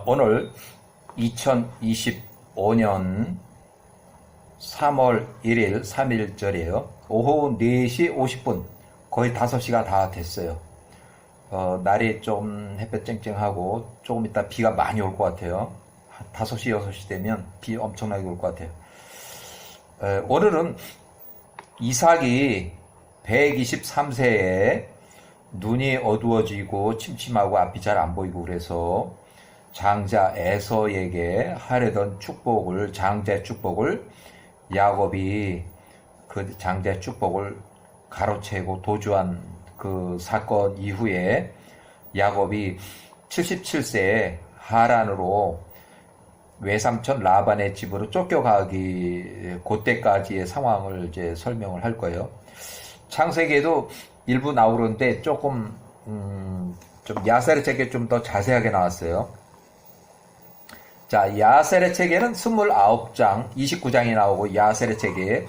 오늘 2025년 3월 1일 3일절이에요. 오후 4시 50분, 거의 5시가 다 됐어요. 날이 좀 햇볕 쨍쨍하고 조금 이따 비가 많이 올 것 같아요. 5시, 6시 되면 비 엄청나게 올 것 같아요. 오늘은 이삭이 123세에 눈이 어두워지고 침침하고 앞이 잘 안 보이고 그래서 장자 에서에게 하려던 축복을, 장자의 축복을 야곱이 그 장자의 축복을 가로채고 도주한 그 사건 이후에 야곱이 77세에 하란으로 외삼촌 라반의 집으로 쫓겨가기 그때까지의 상황을 이제 설명을 할 거예요. 창세기에도 일부 나오는데 조금 좀 야셀의 책에 좀 더 자세하게 나왔어요. 자, 야셀의 책에는 29장, 29장이 나오고 야셀의 책에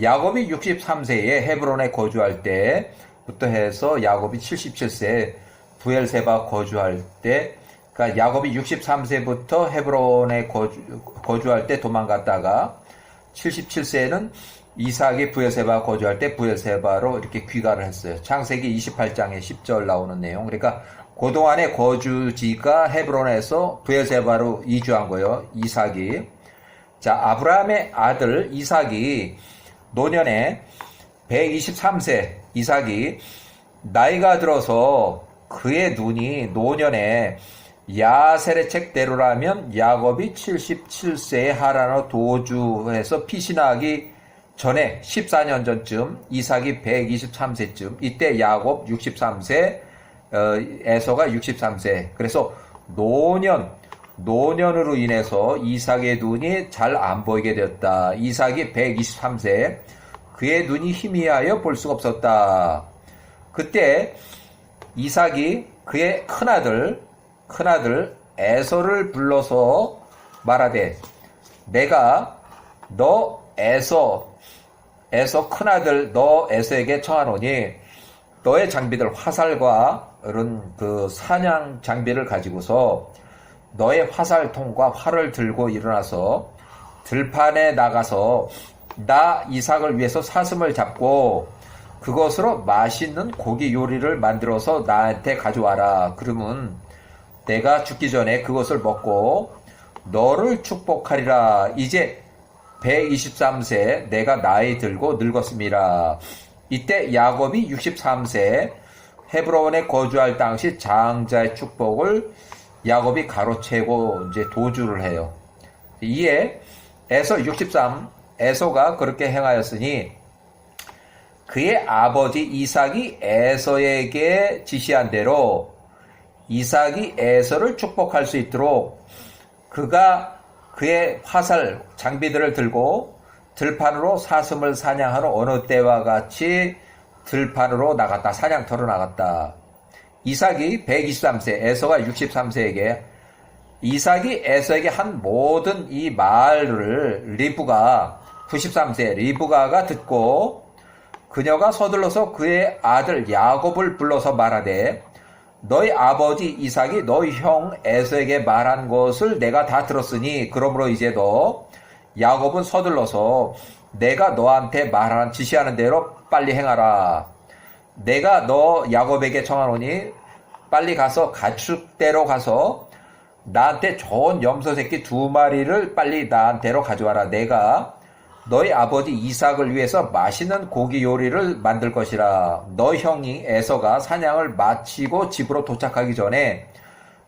야곱이 63세에 헤브론에 거주할 때부터 해서 야곱이 77세 부엘세바 거주할 때, 그러니까 야곱이 63세부터 헤브론에 거주할 때 도망갔다가 77세는 이삭이 부엘세바 거주할 때 부엘세바로 이렇게 귀가를 했어요. 창세기 28장에 10절 나오는 내용. 그러니까 그동안의 거주지가 헤브론에서 부엘세바로 이주한 거예요. 이삭이. 자, 아브라함의 아들 이삭이 노년에 123세 이삭이 나이가 들어서 그의 눈이 노년에 야셀의 책대로라면 야곱이 77세에 하란으로 도주해서 피신하기 전에 14년 전쯤 이삭이 123세쯤 이때 야곱 63세 에서가 63세 그래서 노년으로 인해서 이삭의 눈이 잘 안 보이게 되었다. 이삭이 123세 그의 눈이 희미하여 볼 수가 없었다. 그때 이삭이 그의 큰아들 에서를 불러서 말하되 내가 너 에서 큰아들 너 에서에게 청하노니 너의 장비들 화살과 이런 그 사냥 장비를 가지고서 너의 화살통과 활을 들고 일어나서 들판에 나가서 나 이삭을 위해서 사슴을 잡고 그것으로 맛있는 고기 요리를 만들어서 나한테 가져와라. 그러면 내가 죽기 전에 그것을 먹고 너를 축복하리라. 이제 123세 내가 나이 들고 늙었습니다. 이때 야곱이 63세 헤브론에 거주할 당시 장자의 축복을 야곱이 가로채고 이제 도주를 해요. 이에 에서 63 에서가 그렇게 행하였으니 그의 아버지 이삭이 에서에게 지시한 대로 이삭이 에서를 축복할 수 있도록 그가 그의 화살 장비들을 들고 들판으로 사슴을 사냥하러 어느 때와 같이 들판으로 나갔다. 사냥터로 나갔다. 이삭이 123세, 에서가 63세에게 이삭이 에서에게 한 모든 이 말을 리브가 93세 리브가가 듣고 그녀가 서둘러서 그의 아들 야곱을 불러서 말하되 너희 아버지 이삭이 너희 형 에서에게 말한 것을 내가 다 들었으니 그러므로 이제 너 야곱은 서둘러서 내가 너한테 말하는 지시하는 대로 빨리 행하라. 내가 너 야곱에게 청하노니 빨리 가서 가축대로 가서 나한테 좋은 염소 새끼 2마리를 빨리 나한테로 가져와라. 내가 너희 아버지 이삭을 위해서 맛있는 고기 요리를 만들 것이라. 너 형이 에서가 사냥을 마치고 집으로 도착하기 전에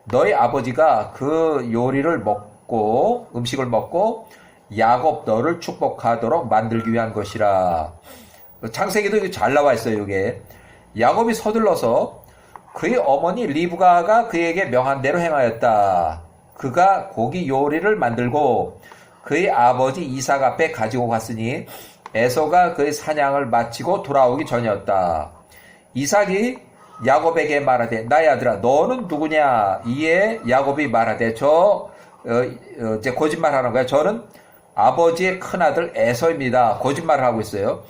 너희 아버지가 그 요리를 먹고 음식을 먹고 야곱 너를 축복하도록 만들기 위한 것이라. 창세기도 잘 나와 있어요. 이게 야곱이 서둘러서 그의 어머니 리브가가 그에게 명한 대로 행하였다. 그가 고기 요리를 만들고 그의 아버지 이삭 앞에 가지고 갔으니 에서가 그의 사냥을 마치고 돌아오기 전이었다. 이삭이 야곱에게 말하되 나의 아들아 너는 누구냐. 이에 야곱이 말하되 이제 거짓말하는 거야. 저는 아버지의 큰아들 에서입니다. 거짓말을 하고 있어요.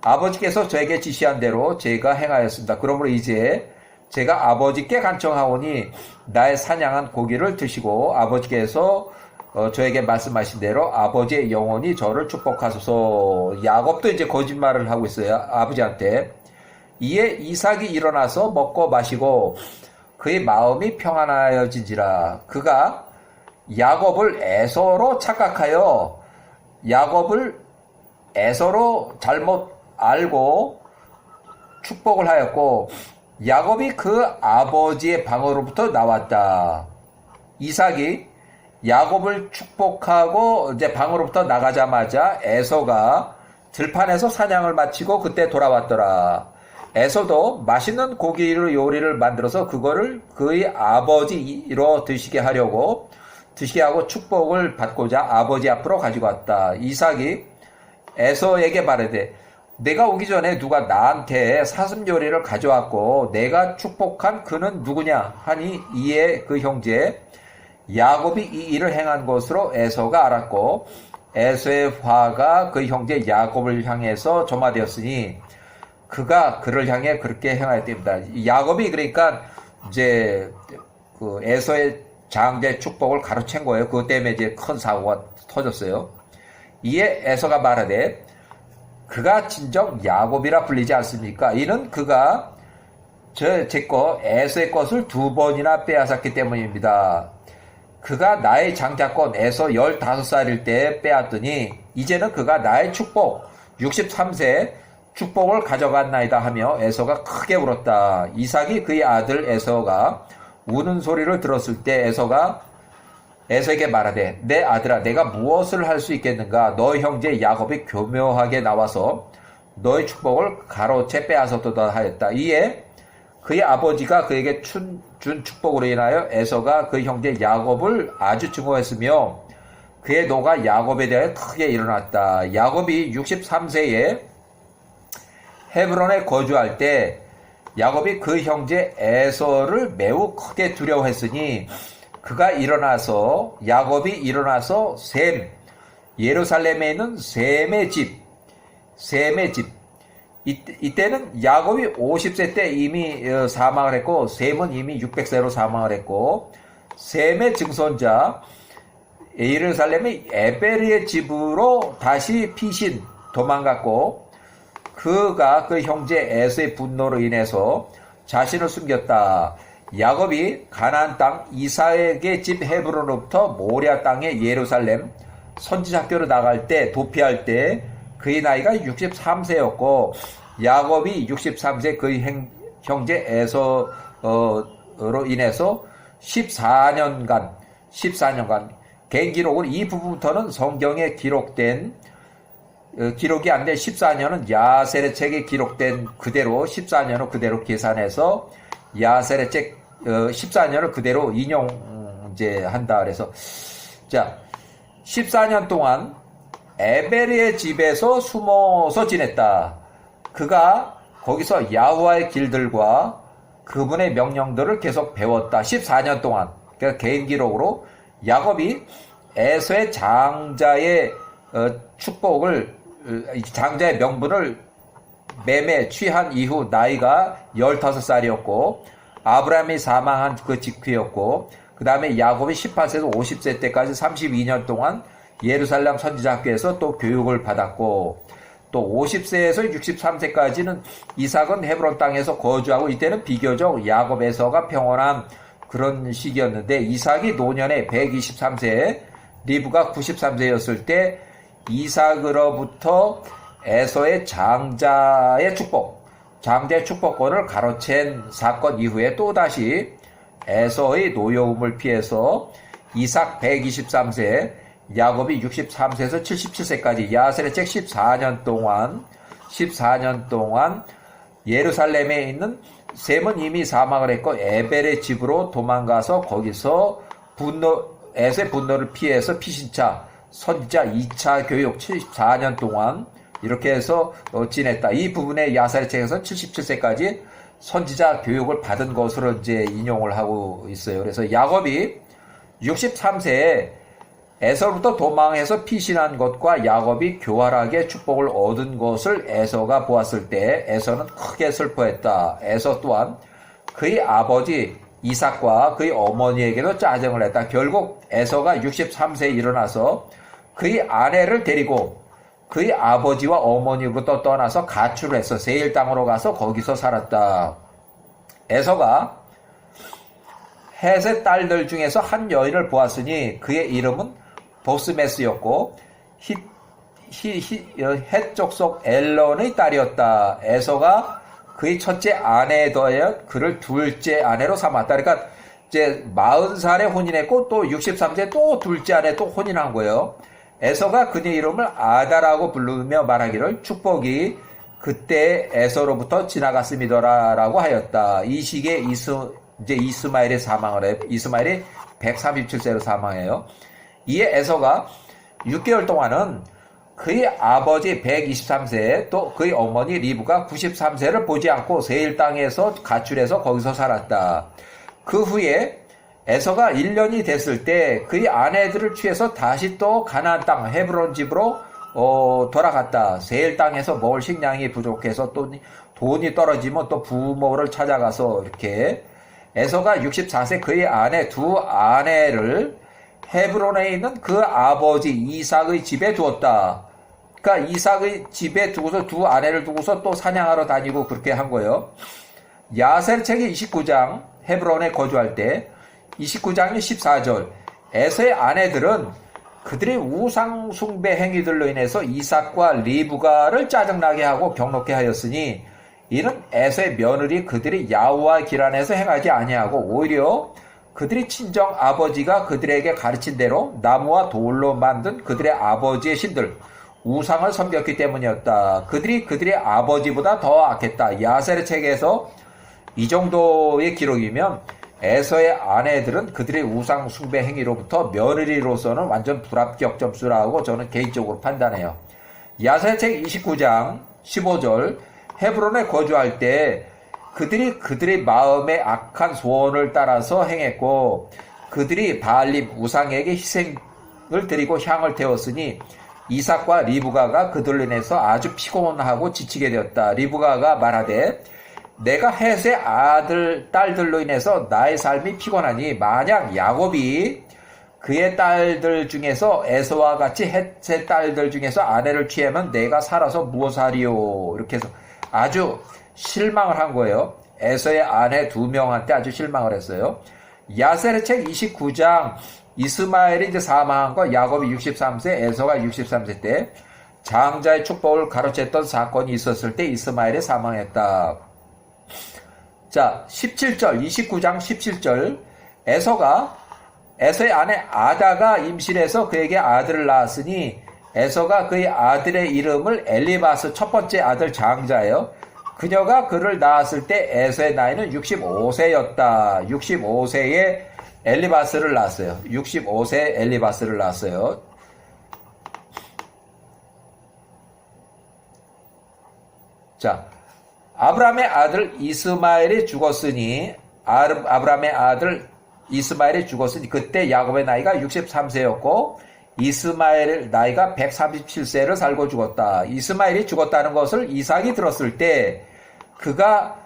아버지께서 저에게 지시한 대로 제가 행하였습니다. 그러므로 이제 제가 아버지께 간청하오니 나의 사냥한 고기를 드시고 아버지께서 저에게 말씀하신 대로 아버지의 영혼이 저를 축복하소서. 야곱도 이제 거짓말을 하고 있어요. 아버지한테. 이에 이삭이 일어나서 먹고 마시고 그의 마음이 평안하여진지라. 그가 야곱을 에서로 착각하여 야곱을 에서로 잘못 알고 축복을 하였고 야곱이 그 아버지의 방으로부터 나왔다. 이삭이 야곱을 축복하고 이제 방으로부터 나가자마자 에서가 들판에서 사냥을 마치고 그때 돌아왔더라. 에서도 맛있는 고기를 요리를 만들어서 그거를 그의 아버지로 드시게 하고 축복을 받고자 아버지 앞으로 가지고 왔다. 이삭이 에서에게 말하되 내가 오기 전에 누가 나한테 사슴 요리를 가져왔고 내가 축복한 그는 누구냐 하니 이에 그 형제 야곱이 이 일을 행한 것으로 에서가 알았고 에서의 화가 그 형제 야곱을 향해서 점화되었으니 그가 그를 향해 그렇게 행하였답니다. 야곱이 그러니까 이제 그 에서의 장자의 축복을 가로챈 거예요. 그것 때문에 이제 큰 사고가 터졌어요. 이에 에서가 말하되 그가 진정 야곱이라 불리지 않습니까? 이는 그가 제 거 에서의 것을 2번이나 빼앗았기 때문입니다. 그가 나의 장자권 에서 15살일 때 빼앗더니 이제는 그가 나의 축복 63세 축복을 가져갔나이다 하며 에서가 크게 울었다. 이삭이 그의 아들 에서가 우는 소리를 들었을 때 에서에게 말하되 내 아들아 내가 무엇을 할 수 있겠는가? 너의 형제 야곱이 교묘하게 나와서 너의 축복을 가로채 빼앗았도다 하였다. 이에 그의 아버지가 그에게 준 축복으로 인하여 에서가 그 형제 야곱을 아주 증오했으며 그의 노가 야곱에 대해 크게 일어났다. 야곱이 63세에 헤브론에 거주할 때 야곱이 그 형제 에서를 매우 크게 두려워했으니 야곱이 일어나서 예루살렘에 있는 셈의 집 이때는 야곱이 50세 때 이미 사망을 했고 셈은 이미 600세로 사망을 했고 셈의 증손자 예루살렘의 에베르의 집으로 다시 피신 도망갔고 그가 그 형제 에서의 분노로 인해서 자신을 숨겼다. 야곱이 가나안 땅 이삭의 집 헤브론으로부터 모리아 땅의 예루살렘 선지학교로 나갈 때 도피할 때 그의 나이가 63세였고 야곱이 63세 그의 형제 에서로 인해서 14년간 개인 기록은 이 부분부터는 성경에 기록된 기록이 안 된 14년은 야셀의 책에 기록된 그대로 14년을 그대로 계산해서 야셀의 책 14년을 그대로 인용 이제 한다. 그래서 자 14년 동안 에베르의 집에서 숨어서 지냈다. 그가 거기서 야호와의 길들과 그분의 명령들을 계속 배웠다. 14년 동안. 그러니까 개인 기록으로 야곱이 에서의 장자의 축복을 장자의 명분을 매매 취한 이후 나이가 15살이었고 아브라함이 사망한 그 직후였고 그 다음에 야곱이 18세에서 50세 때까지 32년 동안 예루살렘 선지자학교에서 또 교육을 받았고 또 50세에서 63세까지는 이삭은 헤브론 땅에서 거주하고 이때는 비교적 야곱에서가 평온한 그런 시기였는데 이삭이 노년에 123세에 리브가 93세였을 때 이삭으로부터 에서의 장자의 축복권을 가로챈 사건 이후에 또다시 에서의 노여움을 피해서 이삭 123세, 야곱이 63세에서 77세까지 야셀의 책 14년 동안 예루살렘에 있는 셈은 이미 사망을 했고 에벨의 집으로 도망가서 거기서 에서의 분노를 피해서 피신차 선지자 2차 교육 74년 동안 이렇게 해서 지냈다. 이 부분에 야살의 책에서는 77세까지 선지자 교육을 받은 것으로 이제 인용을 하고 있어요. 그래서 야곱이 63세에 에서로부터 도망해서 피신한 것과 야곱이 교활하게 축복을 얻은 것을 에서가 보았을 때 에서는 크게 슬퍼했다. 에서 또한 그의 아버지 이삭과 그의 어머니에게도 짜증을 냈다. 결국 에서가 63세에 일어나서 그의 아내를 데리고 그의 아버지와 어머니로부터 떠나서 가출을 해서 세일 땅으로 가서 거기서 살았다. 에서가 헷의 딸들 중에서 한 여인을 보았으니 그의 이름은 보스메스였고 헷 족속 엘론의 딸이었다. 에서가 그의 첫째 아내에 더하여 그를 둘째 아내로 삼았다. 그러니까 이제 40살에 혼인했고 또 63세 또 둘째 아내 또 혼인한 거예요. 에서가 그의 이름을 아다라고 부르며 말하기를 축복이 그때 에서로부터 지나갔음이더라라고 하였다. 이 시기에 이제 이스마엘이 사망을 해요. 이스마엘이 137세로 사망해요. 이에 에서가 6개월 동안은 그의 아버지 123세 또 그의 어머니 리브가 93세를 보지 않고 세일 땅에서 가출해서 거기서 살았다. 그 후에 에서가 1년이 됐을 때 그의 아내들을 취해서 다시 또 가나안 땅 헤브론 집으로 돌아갔다. 세일 땅에서 먹을 식량이 부족해서 또 돈이 떨어지면 또 부모를 찾아가서 이렇게 에서가 64세 그의 아내 두 아내를 헤브론에 있는 그 아버지 이삭의 집에 두었다. 그러니까 이삭의 집에 두고서 두 아내를 두고서 또 사냥하러 다니고 그렇게 한 거예요. 야셀 책의 29장 헤브론에 거주할 때 29장의 14절 에서의 아내들은 그들의 우상 숭배 행위들로 인해서 이삭과 리브가를 짜증나게 하고 경록게 하였으니 이는 에서의 며느리 그들이 야호와 길 안에서 행하지 아니하고 오히려 그들이 친정 아버지가 그들에게 가르친 대로 나무와 돌로 만든 그들의 아버지의 신들 우상을 섬겼기 때문이었다. 그들의 아버지보다 더 악했다. 야셀의 책에서 이 정도의 기록이면 에서의 아내들은 그들의 우상 숭배 행위로부터 며느리로서는 완전 불합격 점수라고 저는 개인적으로 판단해요. 야셀의 책 29장 15절 헤브론에 거주할 때 그들의 마음의 악한 소원을 따라서 행했고 그들이 바알림 우상에게 희생을 드리고 향을 태웠으니 이삭과 리브가가 그들로 인해서 아주 피곤하고 지치게 되었다. 리브가가 말하되 내가 헷의 딸들로 인해서 나의 삶이 피곤하니 만약 야곱이 그의 딸들 중에서 에서와 같이 헷의 딸들 중에서 아내를 취하면 내가 살아서 무엇하리요. 이렇게 해서 아주 실망을 한 거예요. 에서의 아내 2명한테 아주 실망을 했어요. 야셀의 책 29장 이스마엘이 이제 사망한 거 야곱이 63세 에서가 63세 때 장자의 축복을 가로챘던 사건이 있었을 때 이스마엘이 사망했다. 자 17절 29장 17절 에서의 아내 아다가 임신해서 그에게 아들을 낳았으니 에서가 그의 아들의 이름을 엘리바스 첫 번째 아들 장자예요. 그녀가 그를 낳았을 때 에서의 나이는 65세였다. 65세에 엘리바스를 낳았어요. 65세 엘리바스를 낳았어요. 자, 아브라함의 아들 이스마엘이 죽었으니 아브라함의 아들 이스마엘이 죽었으니 그때 야곱의 나이가 63세였고 이스마엘 나이가 137세를 살고 죽었다. 이스마엘이 죽었다는 것을 이삭이 들었을 때 그가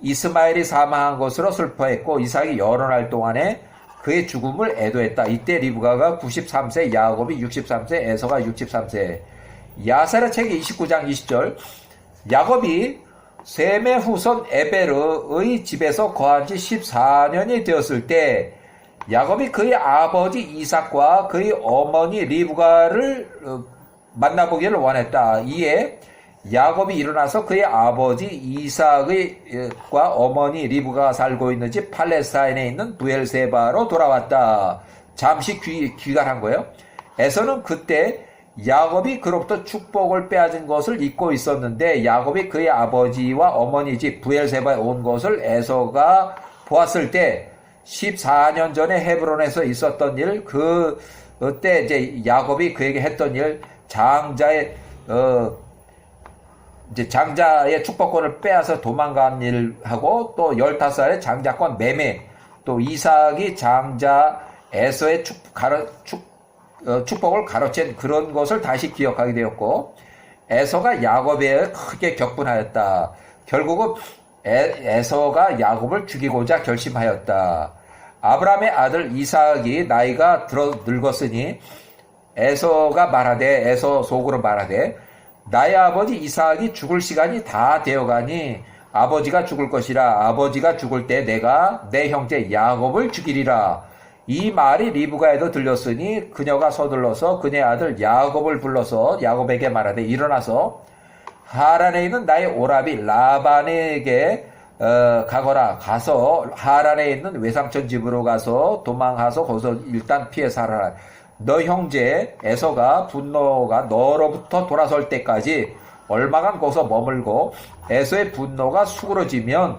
이스마엘이 사망한 것으로 슬퍼했고 이삭이 여러 날 동안에 그의 죽음을 애도했다. 이때 리브가가 93세, 야곱이 63세, 에서가 63세. 야셀의 책 29장 20절 야곱이 셈의 후손 에베르의 집에서 거한 지 14년이 되었을 때 야곱이 그의 아버지 이삭과 그의 어머니 리브가를 만나보기를 원했다. 이에 야곱이 일어나서 그의 아버지 이삭과 어머니 리브가가 살고 있는 집 팔레스타인에 있는 부엘세바로 돌아왔다. 잠시 귀가한 거예요. 에서는 그때 야곱이 그로부터 축복을 빼앗은 것을 잊고 있었는데 야곱이 그의 아버지와 어머니 집 부엘세바에 온 것을 에서가 보았을 때 14년 전에 헤브론에서 있었던 일, 그때 이제 야곱이 그에게 했던 일, 장자의 축복권을 빼앗아 도망간 일하고 또 15살에 장자권 매매, 또 이삭이 장자 에서의 축복을 가로챈 그런 것을 다시 기억하게 되었고 에서가 야곱에 크게 격분하였다. 결국은 에서가 야곱을 죽이고자 결심하였다. 아브라함의 아들 이삭이 나이가 들어 늙었으니 에서가 말하되, 에서 속으로 말하되, 나의 아버지 이삭이 죽을 시간이 다 되어가니 아버지가 죽을 것이라. 아버지가 죽을 때 내가 내 형제 야곱을 죽이리라. 이 말이 리브가에도 들렸으니 그녀가 서둘러서 그녀의 아들 야곱을 불러서 야곱에게 말하되, 일어나서 하란에 있는 나의 오라비 라반에게 가거라. 가서 하란에 있는 외삼촌 집으로 가서 도망하서 거기서 일단 피해 살아라. 너 형제 에서가 분노가 너로부터 돌아설 때까지 얼마간 거기서 머물고 에서의 분노가 수그러지면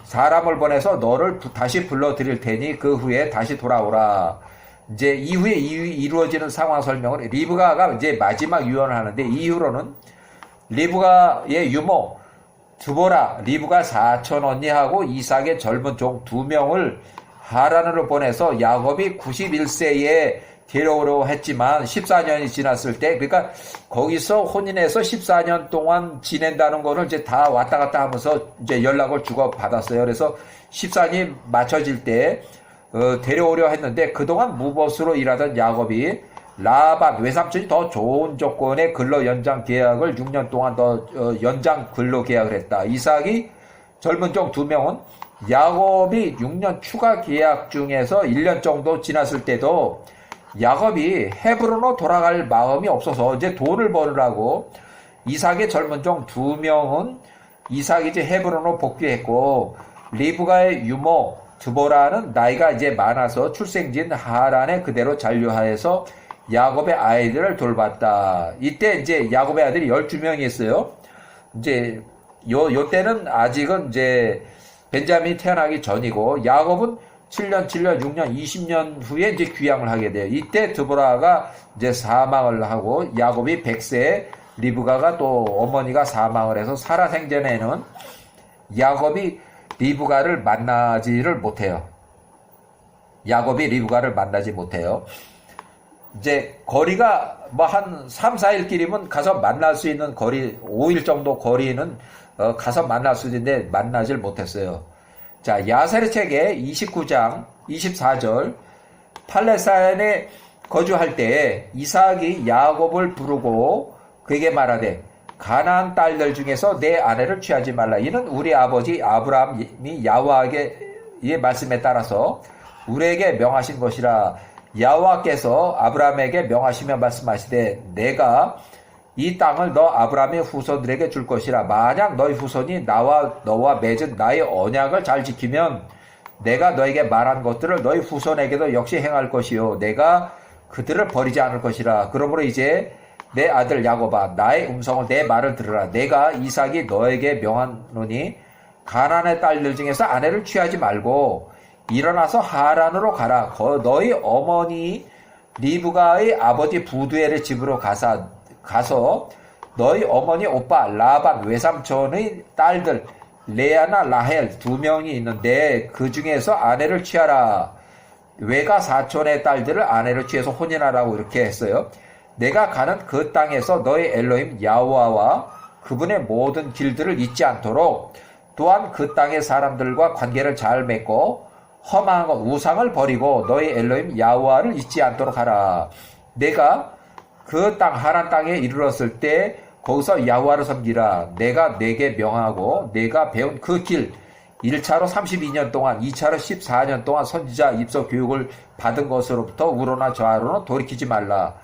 사람을 보내서 너를 다시 불러드릴 테니 그 후에 다시 돌아오라. 이제 이후에 이루어지는 상황 설명을 리브가가 이제 마지막 유언을 하는데, 이후로는 리브가의 유모 드보라, 리브가 사촌 언니하고 이삭의 젊은 종 2명을 하란으로 보내서 야곱이 91세에 데려오려 했지만 14년이 지났을 때, 그러니까 거기서 혼인해서 14년 동안 지낸다는 거를 이제 다 왔다 갔다 하면서 이제 연락을 주고 받았어요. 그래서 14년이 맞춰질 때 데려오려 했는데, 그동안 무보수로 일하던 야곱이 라반 외삼촌이 더 좋은 조건의 근로 연장 계약을 6년 동안 더 연장 근로 계약을 했다. 이삭이 젊은 종 2명은 야곱이 6년 추가 계약 중에서 1년 정도 지났을 때도 야곱이 헤브론으로 돌아갈 마음이 없어서 이제 돈을 벌으라고 이삭의 젊은 종 2명은 이삭이 이제 헤브론으로 복귀했고, 리브가의 유모 드보라는 나이가 이제 많아서 출생지인 하란에 그대로 잔류하여서 야곱의 아이들을 돌봤다. 이때 이제 야곱의 아들이 12명이 있어요. 이제 요 때는 아직은 이제 벤자민이 태어나기 전이고, 야곱은 7년, 6년, 20년 후에 이제 귀향을 하게 돼요. 이때 드보라가 이제 사망을 하고, 야곱이 100세에 리브가가 또 어머니가 사망을 해서 살아 생전에는 야곱이 리브가를 만나지를 못해요. 야곱이 리브가를 만나지 못해요. 이제 거리가 뭐 한 3, 4일 길이면 가서 만날 수 있는 거리, 5일 정도 거리는 가서 만날 수 있는데 만나질 못했어요. 자, 야세르 책의 29장 24절, 팔레스타인에 거주할 때에 이삭이 야곱을 부르고 그에게 말하되, 가나안 딸들 중에서 내 아내를 취하지 말라. 이는 우리 아버지 아브라함이 야훼의 말씀에 따라서 우리에게 명하신 것이라. 야훼께서 아브라함에게 명하시며 말씀하시되, 내가 이 땅을 너 아브라함의 후손들에게 줄 것이라. 만약 너희 후손이 나와 너와 맺은 나의 언약을 잘 지키면 내가 너에게 말한 것들을 너희 후손에게도 역시 행할 것이요, 내가 그들을 버리지 않을 것이라. 그러므로 이제 내 아들 야곱아, 나의 음성을, 내 말을 들으라. 내가 이삭이 너에게 명하노니 가나안의 딸들 중에서 아내를 취하지 말고 일어나서 하란으로 가라. 너희 어머니 리브가의 아버지 부두엘의 집으로 가서 너희 어머니 오빠 라반 외삼촌의 딸들 레아나 라헬 2명이 있는데 그 중에서 아내를 취하라. 외가 사촌의 딸들을 아내를 취해서 혼인하라고 이렇게 했어요. 내가 가는 그 땅에서 너희 엘로힘 야훼와 그분의 모든 길들을 잊지 않도록, 또한 그 땅의 사람들과 관계를 잘 맺고 험한 것 우상을 버리고 너희 엘로힘 야훼를 잊지 않도록 하라. 내가 그 땅 하란 땅에 이르렀을 때 거기서 야훼를 섬기라. 내가 내게 명하고 내가 배운 그 길, 1차로 32년 동안, 2차로 14년 동안 선지자 입소 교육을 받은 것으로부터 우로나 좌로는 돌이키지 말라.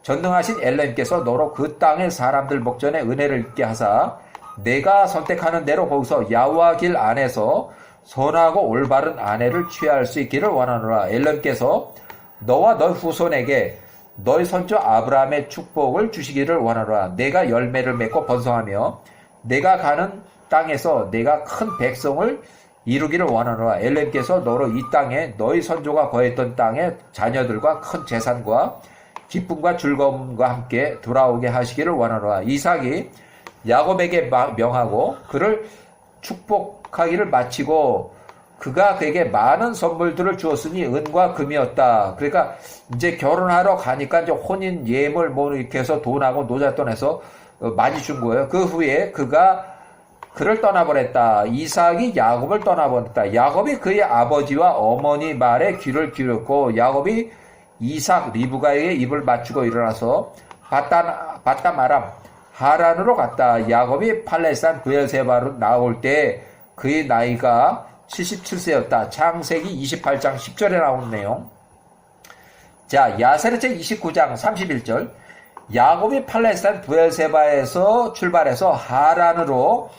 전능하신 엘로힘께서 너로 그 땅의 사람들 목전에 은혜를 있게 하사 내가 선택하는 대로 거기서 야훼 길 안에서 선하고 올바른 아내를 취할 수 있기를 원하노라. 엘로힘께서 너와 너희 후손에게 너희 선조 아브라함의 축복을 주시기를 원하노라. 내가 열매를 맺고 번성하며 내가 가는 땅에서 내가 큰 백성을 이루기를 원하노라. 엘로힘께서 너로 이 땅에 너희 선조가 거했던 땅의 자녀들과 큰 재산과 기쁨과 즐거움과 함께 돌아오게 하시기를 원하노라. 이삭이 야곱에게 명하고 그를 축복하기를 마치고 그가 그에게 많은 선물들을 주었으니 은과 금이었다. 그러니까 이제 결혼하러 가니까 이제 혼인 예물 뭐 이렇게 해서 돈하고 노잣돈 해서 많이 준 거예요. 그 후에 그가 그를 떠나보냈다. 이삭이 야곱을 떠나보냈다. 야곱이 그의 아버지와 어머니 말에 귀를 기울였고 야곱이 이삭 리브가에게 입을 맞추고 일어나서 바담 아람 하란으로 갔다. 야곱이 팔레스산 브엘세바로 나올 때 그의 나이가 77세였다. 창세기 28장 10절에 나온 내용. 자, 야세르책 29장 31절. 야곱이 팔레스타인 브엘세바에서 출발해서 하란으로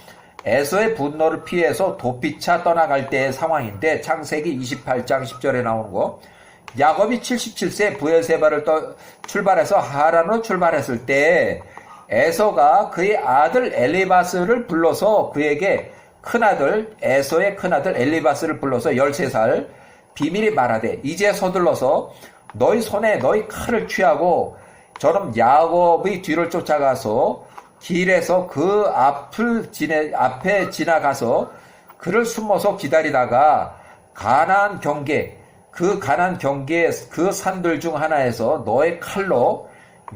에서의 분노를 피해서 도피차 떠나갈 때의 상황인데 창세기 28장 10절에 나오는 거. 야곱이 77세 브엘세바를 출발해서 하란으로 출발했을 때 에서가 그의 아들 엘리바스를 불러서 그에게 큰아들 에서의 큰아들 엘리바스를 불러서 13살 비밀이 말하되 이제 서둘러서 너희 손에 너희 칼을 취하고 저놈 야곱의 뒤를 쫓아가서 길에서 그 앞에 지나가서 그를 숨어서 기다리다가 가나안 경계 그 산들 중 하나에서 너의 칼로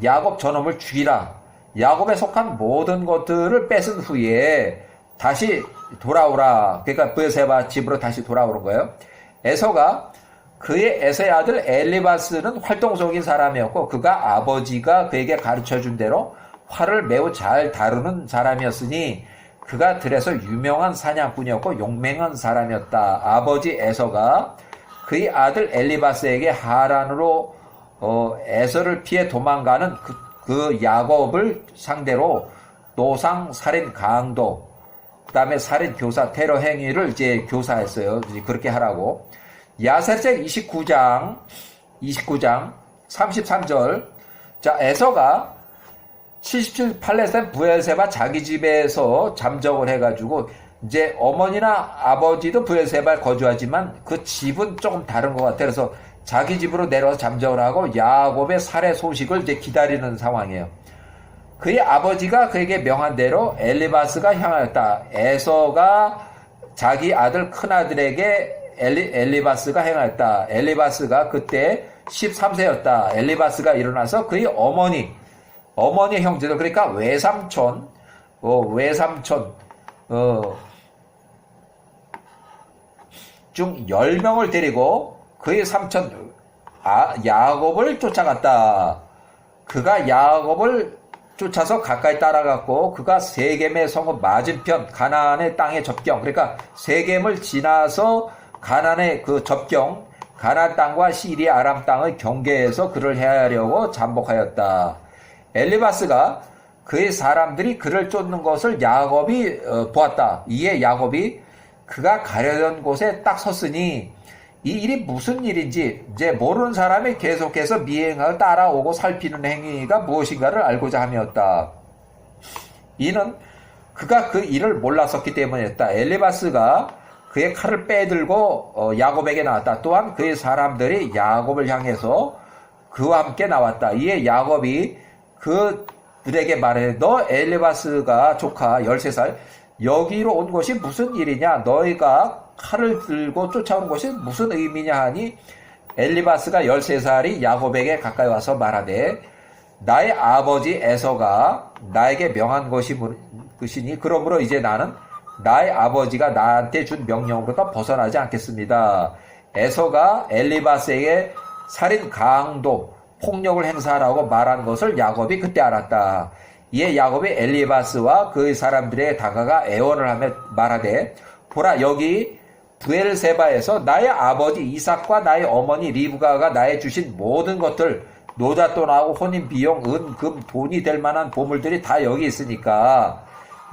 야곱 저놈을 죽이라. 야곱에 속한 모든 것들을 뺏은 후에 다시 돌아오라. 그러니까 브엘세바 집으로 다시 돌아오는 거예요. 에서가 그의 에서의 아들 엘리바스는 활동적인 사람이었고 그가 아버지가 그에게 가르쳐준 대로 활을 매우 잘 다루는 사람이었으니 그가 들에서 유명한 사냥꾼이었고 용맹한 사람이었다. 아버지 에서가 그의 아들 엘리바스에게 하란으로 에서를 피해 도망가는 그 야곱을 상대로 노상, 살인, 강도, 그 다음에 살인, 교사, 테러 행위를 이제 교사했어요. 이제 그렇게 하라고. 야세르책 29장 33절. 자, 에서가 77 팔레스타인 브엘세바 자기 집에서 잠적을 해가지고 이제 어머니나 아버지도 브엘세바에 거주하지만 그 집은 조금 다른 것 같아요. 그래서 자기 집으로 내려와서 잠적을 하고 야곱의 살해 소식을 이제 기다리는 상황이에요. 그의 아버지가 그에게 명한 대로 엘리바스가 향하였다. 에서가 자기 아들 큰아들에게 엘리바스가 행하였다. 엘리바스가 그때 13세였다. 엘리바스가 일어나서 그의 어머니 형제들, 그러니까 외삼촌 중 10명을 데리고 그의 삼촌 야곱을 쫓아갔다. 그가 야곱을 쫓아서 가까이 따라갔고 그가 세겜의 성읍 맞은편 가나안의 땅의 접경, 그러니까 세겜을 지나서 가나안의 그 접경, 가나안 땅과 시리아 아람 땅의 경계에서 그를 해하려고 잠복하였다. 엘리바스가 그의 사람들이 그를 쫓는 것을 야곱이 보았다. 이에 야곱이 그가 가려던 곳에 딱 섰으니 이 일이 무슨 일인지 이제 모르는 사람이 계속해서 미행하고 따라오고 살피는 행위가 무엇인가를 알고자 함이었다. 이는 그가 그 일을 몰랐었기 때문이었다. 엘리바스가 그의 칼을 빼들고 야곱에게 나왔다. 또한 그의 사람들이 야곱을 향해서 그와 함께 나왔다. 이에 야곱이 그들에게 말해, 너 엘리바스가 조카 13살 여기로 온 것이 무슨 일이냐? 너희가 칼을 들고 쫓아오는 것이 무슨 의미냐 하니 엘리바스가 13살이 야곱에게 가까이 와서 말하되 나의 아버지 에서가 나에게 명한 것이니 그러므로 이제 나는 나의 아버지가 나한테 준 명령으로부터 벗어나지 않겠습니다. 에서가 엘리바스에게 살인, 강도, 폭력을 행사하라고 말한 것을 야곱이 그때 알았다. 이에 야곱이 엘리바스와 그의 사람들에게 다가가 애원을 하며 말하되 보라, 여기 브엘세바에서 나의 아버지 이삭과 나의 어머니 리브가가 나의 주신 모든 것들, 노잣돈하고 혼인 비용, 은, 금, 돈이 될 만한 보물들이 다 여기 있으니까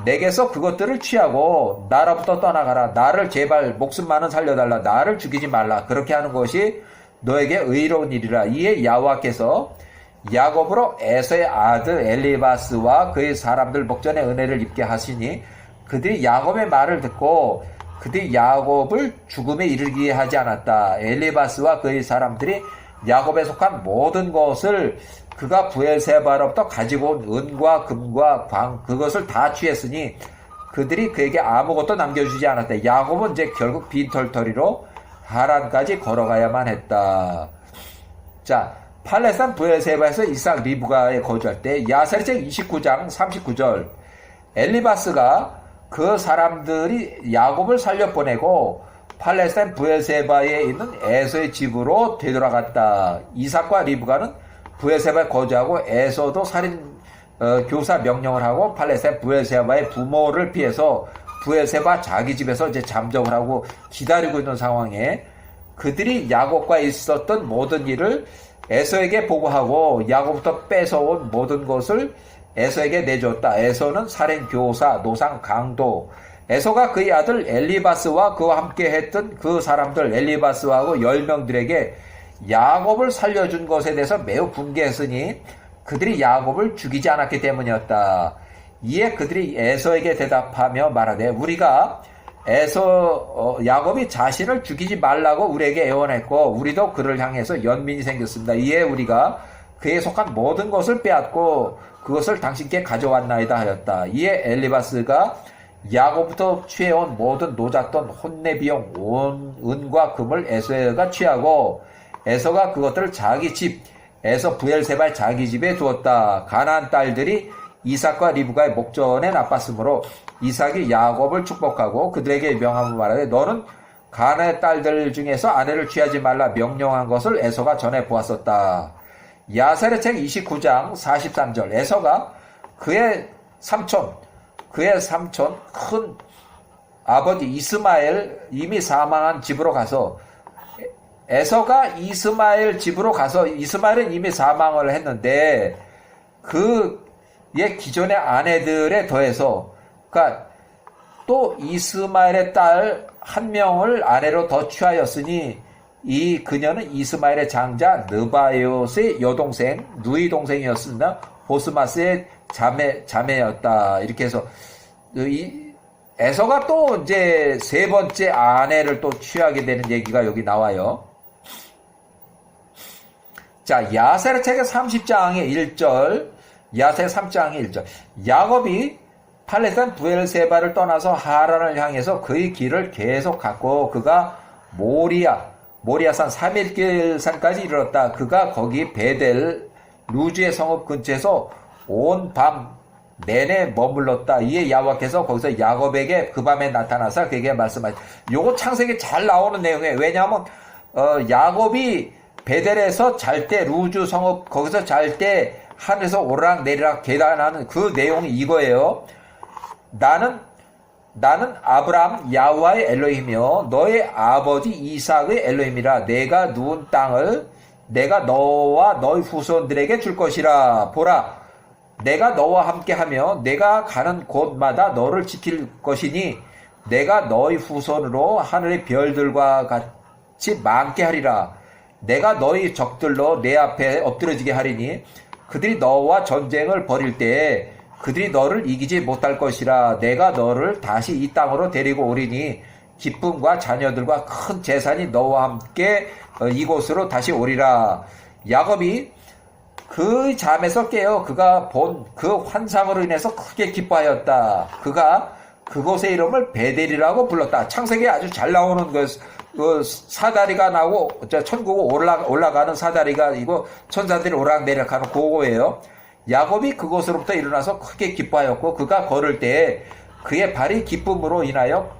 내게서 그것들을 취하고 나로부터 떠나가라. 나를 제발 목숨만은 살려달라. 나를 죽이지 말라. 그렇게 하는 것이 너에게 의로운 일이라. 이에 야호와께서 야곱으로 에서의 아들 엘리바스와 그의 사람들 목전에 은혜를 입게 하시니 그들이 야곱의 말을 듣고 그들이 야곱을 죽음에 이르게 하지 않았다. 엘리바스와 그의 사람들이 야곱에 속한 모든 것을 그가 브엘세바로부터 가지고 온 은과 금과 광 그것을 다 취했으니 그들이 그에게 아무것도 남겨주지 않았다. 야곱은 이제 결국 빈털터리로 하란까지 걸어가야만 했다. 자, 팔레스타인 브엘세바에서 이삭 리브가에 거주할 때 야세르책 29장 39절 엘리바스가 그 사람들이 야곱을 살려보내고 팔레스타인 브엘세바에 있는 에서의 집으로 되돌아갔다. 이삭과 리브가는 브엘세바에 거주하고 에서도 살인 교사 명령을 하고 팔레스타인 브엘세바의 부모를 피해서 브엘세바 자기 집에서 이제 잠적을 하고 기다리고 있는 상황에 그들이 야곱과 있었던 모든 일을 에서에게 보고하고 야곱부터 뺏어온 모든 것을 에서에게 내줬다. 에서는 살인 교사, 노상 강도. 에서가 그의 아들 엘리바스와 그와 함께 했던 그 사람들 엘리바스하고 10명들에게 야곱을 살려준 것에 대해서 매우 분개했으니 그들이 야곱을 죽이지 않았기 때문이었다. 이에 그들이 에서에게 대답하며 말하되 우리가 야곱이 자신을 죽이지 말라고 우리에게 애원했고 우리도 그를 향해서 연민이 생겼습니다. 이에 우리가 그에 속한 모든 것을 빼앗고 그것을 당신께 가져왔나이다 하였다. 이에 엘리바스가 야곱부터 취해온 모든 노잣돈 혼내 비용 온 은과 금을 에서가 취하고 에서가 그것들을 자기 집 에서 브엘세바의 자기 집에 두었다. 가나안 딸들이 이삭과 리브가의 목전에 나빴으므로 이삭이 야곱을 축복하고 그들에게 명함을 말하되 너는 가나안의 딸들 중에서 아내를 취하지 말라 명령한 것을 에서가 전해 보았었다. 야셀의 책 29장 43절 에서가 그의 삼촌 큰 아버지 이스마엘 이미 사망한 집으로 가서 에서가 이스마엘 집으로 가서 이스마엘은 이미 사망을 했는데 그의 기존의 아내들에 더해서 그러니까 또 이스마엘의 딸 한 명을 아내로 더 취하였으니 이 그녀는 이스마엘의 장자 느바요스의 여동생 누이 동생이었습니다. 보스마스의 자매였다. 이렇게 해서 에서가 또 이제 세 번째 아내를 또 취하게 되는 얘기가 여기 나와요. 자, 야셀의 책의 30장의 1절, 야셀 3장의 1절. 야곱이 팔레스타인 브엘세바를 떠나서 하란을 향해서 그의 길을 계속 갔고 그가 모리아산 3일길 산까지 이르렀다. 그가 거기 베델 루즈의 성읍 근처에서 온 밤 내내 머물렀다. 이에 야곱께서 거기서 야곱에게 그 밤에 나타나서 그에게 말씀하셨다. 요거 창세기 잘 나오는 내용이에요. 왜냐하면 야곱이 베델에서 잘 때 루즈 성읍 거기서 잘 때 하늘에서 오르락 내리락 계단하는 그 내용이 이거예요. 나는 아브라함 야훼와의 엘로힘이요 너의 아버지 이삭의 엘로힘이라. 내가 누운 땅을 내가 너와 너의 후손들에게 줄 것이라. 보라, 내가 너와 함께하며 내가 가는 곳마다 너를 지킬 것이니 내가 너의 후손으로 하늘의 별들과 같이 많게 하리라. 내가 너희 적들로 내 앞에 엎드러지게 하리니 그들이 너와 전쟁을 벌일 때에 그들이 너를 이기지 못할 것이라. 내가 너를 다시 이 땅으로 데리고 오리니 기쁨과 자녀들과 큰 재산이 너와 함께 이곳으로 다시 오리라. 야곱이 그 잠에서 깨어 그가 본 그 환상으로 인해서 크게 기뻐하였다. 그가 그곳의 이름을 베델이라고 불렀다. 창세기에 아주 잘 나오는 그 사다리가 나오고 천국 올라가는 사다리가 이거 천사들이 오락내락하는 그거예요. 야곱이 그곳으로부터 일어나서 크게 기뻐하였고 그가 걸을 때에 그의 발이 기쁨으로 인하여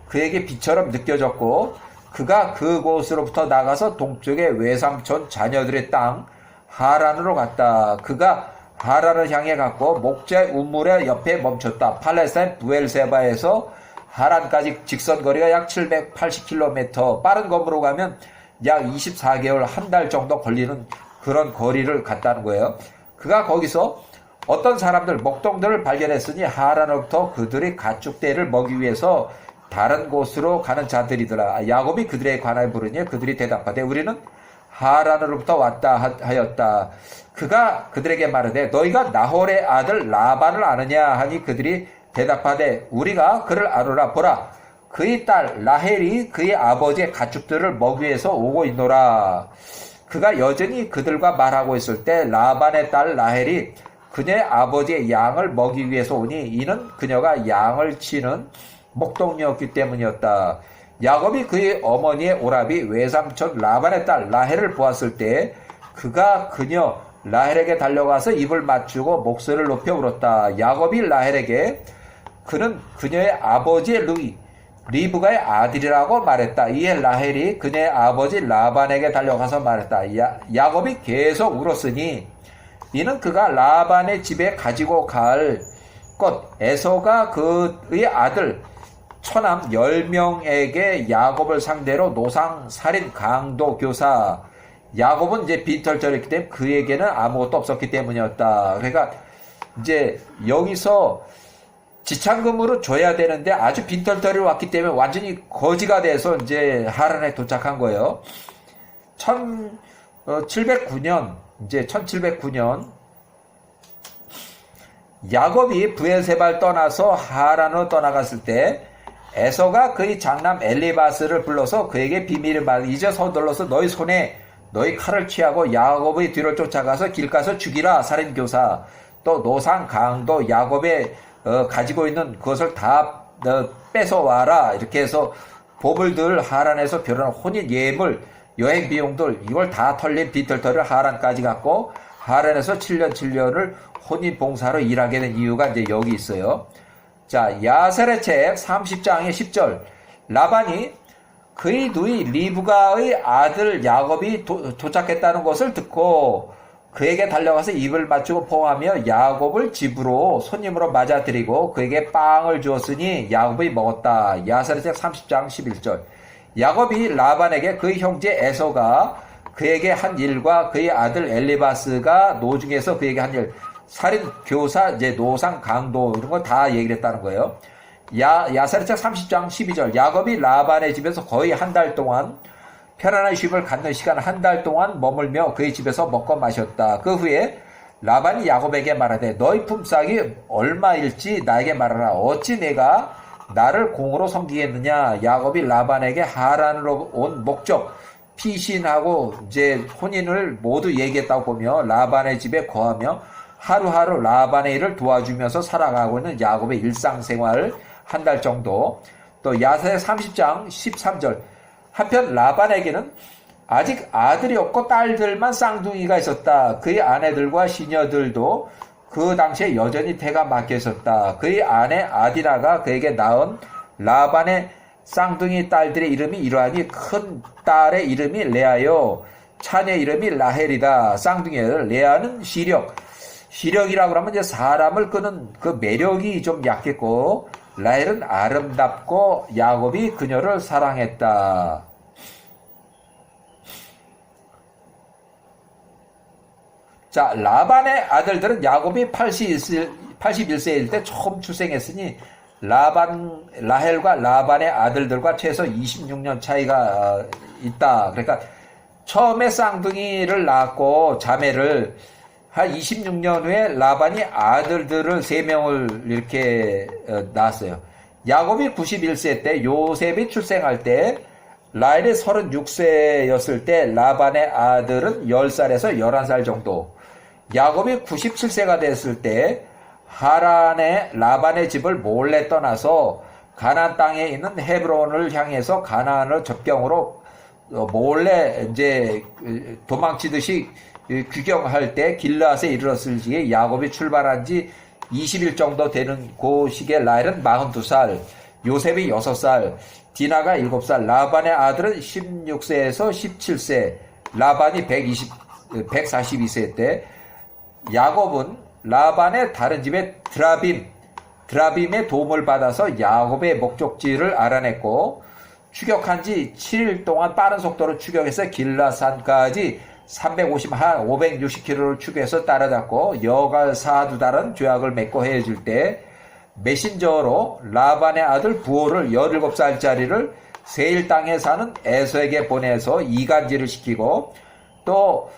그에게 비처럼 느껴졌고 그가 그곳으로부터 나가서 동쪽의 외삼촌 자녀들의 땅 하란으로 갔다. 그가 하란을 향해 갔고 목자의 우물의 옆에 멈췄다. 팔레스타인 브엘세바에서 하란까지 직선거리가 약 780km, 빠른 검으로 가면 약 24개월, 한 달 정도 걸리는 그런 거리를 갔다는 거예요. 그가 거기서 어떤 사람들, 목동들을 발견했으니 하란으로부터 그들의 가축대를 먹기 위해서 다른 곳으로 가는 자들이더라. 야곱이 그들에 관하여 부르니 그들이 대답하되 우리는 하란으로부터 왔다 하였다. 그가 그들에게 말하되 너희가 나홀의 아들 라반을 아느냐 하니 그들이 대답하되 우리가 그를 아노라. 보라, 그의 딸 라헬이 그의 아버지의 가축들을 먹기 위해서 오고 있노라. 그가 여전히 그들과 말하고 있을 때 라반의 딸 라헬이 그녀의 아버지의 양을 먹기 위해서 오니 이는 그녀가 양을 치는 목동이었기 때문이었다. 야곱이 그의 어머니의 오라비 외삼촌 라반의 딸 라헬을 보았을 때 그가 그녀 라헬에게 달려가서 입을 맞추고 목소리를 높여 울었다. 야곱이 라헬에게 그는 그녀의 아버지 리브가의 아들이라고 말했다. 이에 라헬이 그녀의 아버지 라반에게 달려가서 말했다. 야곱이 계속 울었으니 이는 그가 라반의 집에 가지고 갈 것 에서가 그의 아들 처남 10명에게 야곱을 상대로 노상 살인 강도 교사. 야곱은 이제 빈털터리였기 때문에 그에게는 아무것도 없었기 때문이었다. 그러니까 이제 여기서 지참금으로 줘야 되는데 아주 빈털터리로 왔기 때문에 완전히 거지가 돼서 이제 하란에 도착한 거예요. 1709년 이제 1709년 야곱이 브엘세바를 떠나서 하란으로 떠나갔을 때 에서가 그의 장남 엘리바스를 불러서 그에게 비밀을 말해 이제 서둘러서 너희 손에 너희 칼을 취하고 야곱의 뒤를 쫓아가서 길가서 죽이라. 살인교사 또 노상 강도 야곱의 가지고 있는 그것을 다 뺏어와라. 이렇게 해서 보물들 하란에서 결혼한 혼인 예물 여행 비용들 이걸 다 털린 빈털터리를 하란까지 갖고 하란에서 7년을 혼인 봉사로 일하게 된 이유가 이제 여기 있어요. 자, 야셀의 책 30장의 10절. 라반이 그의 누이 리브가의 아들 야곱이 도착했다는 것을 듣고 그에게 달려가서 입을 맞추고 포옹하며 야곱을 집으로 손님으로 맞아들이고 그에게 빵을 주었으니 야곱이 먹었다. 야셀의 책 30장 11절. 야곱이 라반에게 그의 형제 에서가 그에게 한 일과 그의 아들 엘리바스가 노중에서 그에게 한 일, 살인, 교사, 이제 노상, 강도 이런 걸 다 얘기를 했다는 거예요. 야살의 책 30장 12절. 야곱이 라반의 집에서 거의 한 달 동안 편안한 쉼을 갖는 시간 한 달 동안 머물며 그의 집에서 먹고 마셨다. 그 후에 라반이 야곱에게 말하되 너희 품삯이 얼마일지 나에게 말하라. 어찌 내가 나를 공으로 섬기겠느냐. 야곱이 라반에게 하란으로 온 목적 피신하고 이제 혼인을 모두 얘기했다고 보며 라반의 집에 거하며 하루하루 라반의 일을 도와주면서 살아가고 있는 야곱의 일상생활 한 달 정도. 또 야세 30장 13절. 한편 라반에게는 아직 아들이 없고 딸들만 쌍둥이가 있었다. 그의 아내들과 시녀들도 그 당시에 여전히 태가 막혀 있었다. 그의 아내 아디나가 그에게 낳은 라반의 쌍둥이 딸들의 이름이 이러하니 큰 딸의 이름이 레아요. 차녀의 이름이 라헬이다. 쌍둥이들 레아는 시력이라고 하면 이제 사람을 끄는 그 매력이 좀 약했고 라헬은 아름답고 야곱이 그녀를 사랑했다. 자, 라반의 아들들은 야곱이 81세일 때 처음 출생했으니 라헬과 라반의 아들들과 최소 26년 차이가 있다. 그러니까 처음에 쌍둥이를 낳았고 자매를 한 26년 후에 라반이 아들들을 3명을 이렇게 낳았어요. 야곱이 91세 때 요셉이 출생할 때 라헬이 36세였을 때 라반의 아들은 10살에서 11살 정도. 야곱이 97세가 됐을 때 하란의 라반의 집을 몰래 떠나서 가나안 땅에 있는 헤브론을 향해서 가나안을 접경으로 몰래 이제 도망치듯이 귀경할 때 길르앗에 이르렀을 시기에 야곱이 출발한 지 20일 정도 되는 그 시기에 라헬은 42살, 요셉이 6살, 디나가 7살, 라반의 아들은 16세에서 17세, 라반이 142세 때 야곱은 라반의 다른 집의 드라빔의 도움을 받아서 야곱의 목적지를 알아냈고 추격한 지 7일 동안 빠른 속도로 추격해서 길라산까지 560km를 추격해서 따라잡고 여갈 4두달은 조약을 맺고 헤어질 때 메신저로 라반의 아들 부호를 17살짜리를 세일 땅에 사는 에서에게 보내서 이간질을 시키고 또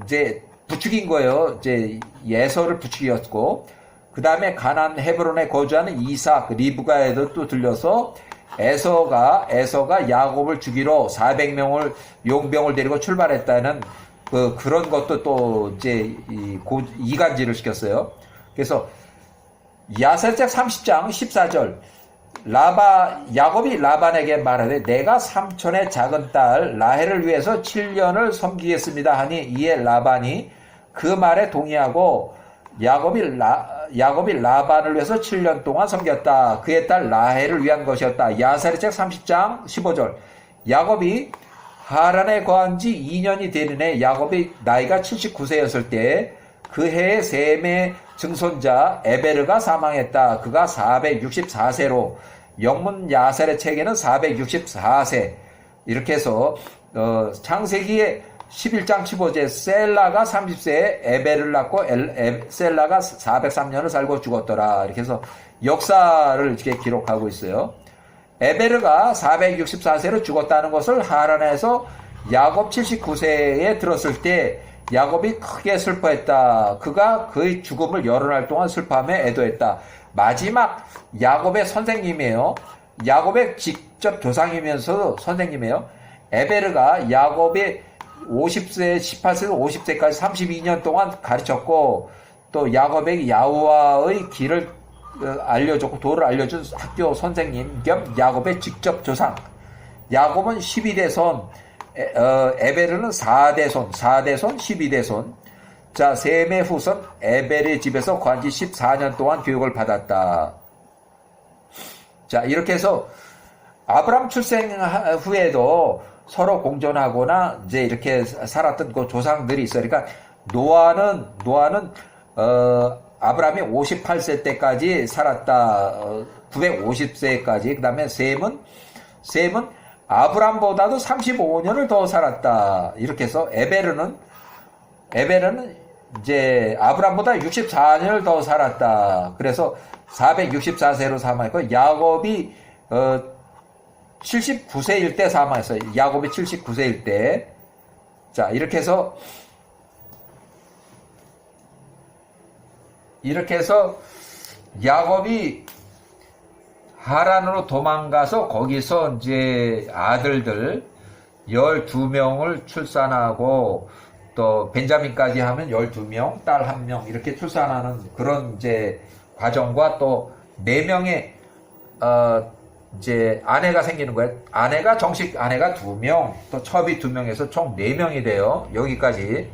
이제 부축인 거예요. 이제 예서를 부축이었고 그 다음에 가나안 헤브론에 거주하는 이삭 리브가에도 또 들려서 에서가 야곱을 죽이러 400명을 용병을 데리고 출발했다는 그런 것도 또 이제 이간질을 시켰어요. 그래서 야셀책 30장 14절 야곱이 라반에게 말하되 내가 삼촌의 작은 딸 라헬을 위해서 7년을 섬기겠습니다 하니 이에 라반이 그 말에 동의하고 야곱이 라반을 위해서 7년 동안 섬겼다. 그의 딸 라헬을 위한 것이었다. 야사리책 30장 15절. 야곱이 하란에 거한 지 2년이 되는 해 야곱이 나이가 79세였을 때 그 해에 셈의 증손자 에베르가 사망했다. 그가 464세로 영문 야살의 책에는 464세 이렇게 해서 창세기의 11장 15절 셀라가 30세에 에베를 낳고 셀라가 403년을 살고 죽었더라. 이렇게 해서 역사를 이렇게 기록하고 있어요. 에베르가 464세로 죽었다는 것을 하란에서 야곱 79세에 들었을 때 야곱이 크게 슬퍼했다. 그가 그의 죽음을 여러 날 동안 슬퍼하며 애도했다. 마지막 야곱의 선생님이에요. 야곱의 직접 조상이면서 선생님이에요. 에베르가 야곱의 50세, 18세에서 50세까지 32년 동안 가르쳤고 또 야곱에게 야후와의 길을 알려줬고 도를 알려준 학교 선생님 겸 야곱의 직접 조상. 야곱은 12대손, 에베르는 4대손, 12대손. 자, 셈의 후손 에벨의 집에서 관지 14년 동안 교육을 받았다. 자, 이렇게 해서 아브람 출생 후에도 서로 공존하거나 이제 이렇게 살았던 그 조상들이 있어요. 그러니까 노아는 아브람이 58세 때까지 살았다. 950세까지. 그다음에 셈은 아브람보다도 35년을 더 살았다. 이렇게 해서 에베르는 이제 아브람보다 64년을 더 살았다. 그래서 464세로 사망했고 야곱이 79세일 때 사망했어요. 야곱이 79세일 때. 자, 이렇게 해서 야곱이 하란으로 도망가서 거기서 이제 아들들 12명을 출산하고 또 벤자민까지 하면 12명, 딸 1명 이렇게 출산하는 그런 이제 과정과 또 4명의 이제 아내가 생기는 거예요. 정식 아내가 2명, 또 첩이 2명에서 총 4명이 돼요. 여기까지.